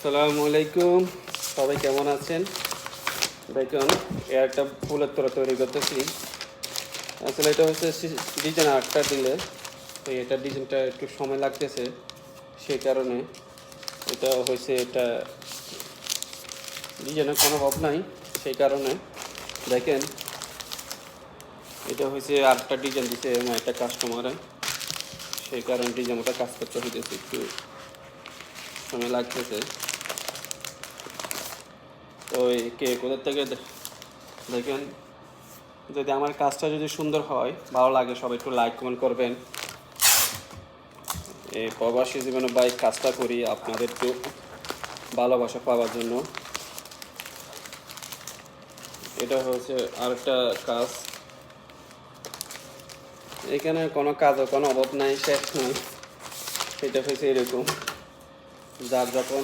আসসালামু আলাইকুম, সবাই কেমন আছেন? দেখুন, একটা ফুলের তোড়া তৈরি করতেছি। আসলে এটা হচ্ছে ডিজাইন আর্টটা দিলে, তো এটা ডিজাইনটা একটু সময় লাগতেছে, সেই কারণে এটা হয়েছে। এটা ডিজাইনের কোনো অভাব নাই, সেই কারণে দেখেন এটা হয়েছে আরেকটা ডিজাইন দিছে আমার একটা কাস্টমারে, সেই কারণে ডিজাইনটা কাজ করতে হইতেছে, একটু সময় লাগতেছে। তো কে কোথা থেকে দেখেন, যদি আমার কাজটা যদি সুন্দর হয়, ভালো লাগে, সবাই একটু লাইক কমেন্ট করবেন। এই প্রবাসী জীবনে বাইক কাজটা করি আপনাদের একটু ভালোবাসা পাওয়ার জন্য। এটা হচ্ছে আরেকটা কাজ। এখানে কোনো কাজও কোনো অভাব নাই, শেষ নয়। এটা হয়েছে এরকম, যার যখন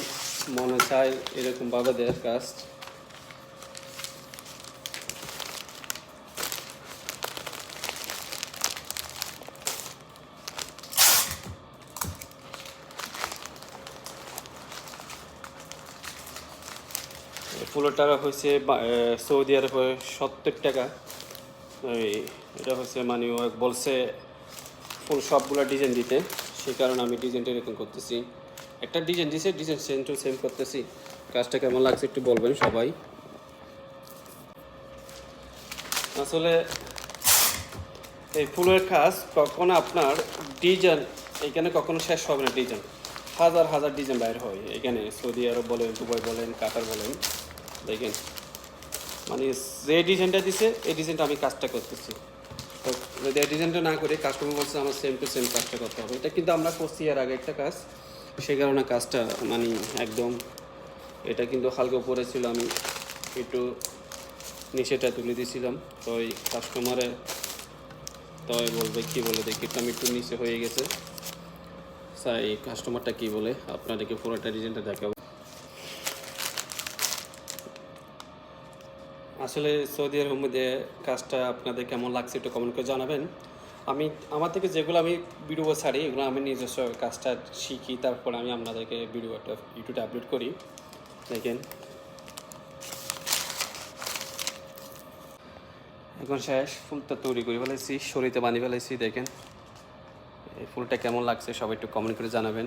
মনে চায় এরকমভাবে দেওয়ার কাজ। ফুলের টাকা হয়েছে সৌদি আরবে 70 টাকা। এটা হচ্ছে মানে ও বলছে ফুল সবগুলো ডিজাইন দিতে, সেই কারণে আমি ডিজাইনটা এরকম করতেছি। একটা ডিজাইন দিছে, ডিজাইন সেম টু সেম করতেছি। কাজটা কেমন লাগছে একটু বলবেন সবাই। আসলে এই ফুলের কাজ কখনো আপনার ডিজাইন এখানে কখনো শেষ হবে না। ডিজাইন হাজার হাজার ডিজাইন বাইর হয় এখানে, সৌদি আরব বলেন, দুবাই বলেন, কাতার বলেন। দেখেন মানে যে ডিজাইনটা দিছে এই ডিজাইনটা আমি কাজটা করতেছি। তো যদি এই ডিজাইনটা না করে কাস্টমার বলছে আমার সেম টু সেম কাজটা করতে হবে, এটা কিন্তু আমরা করছি এর আগে একটা কাজ, সেই কারণে কাজটা মানে একদম এটা কিন্তু হালকা উপরে ছিল, আমি একটু নিচেটা তুলে দিয়েছিলাম। তো ওই কাস্টমারে তো বলবে কী বলে, দেখি তো আমি একটু নিচে হয়ে গেছে। এই কাস্টমারটা কী বলে আপনাদেরকে পুরোটা ডিজাইনটা দেখাবো। আসলে সৌদি আরবের মধ্যে কাজটা আপনাদের কেমন লাগছে একটু কমেন্ট করে জানাবেন। আমার থেকে যেগুলো আমি ভিডিও ছাড়ি এগুলো আমি নিজস্ব কাজটা শিখি, তারপর আমি আপনাদেরকে ভিডিওটা ইউটিউবে আপলোড করি। দেখেন এখন শেষ, ফুলটা তৈরি করে ফেলেছি, শরীতে বানিয়ে ফেলেছি। দেখেন এই ফুলটা কেমন লাগছে সবাই একটু কমেন্ট করে জানাবেন।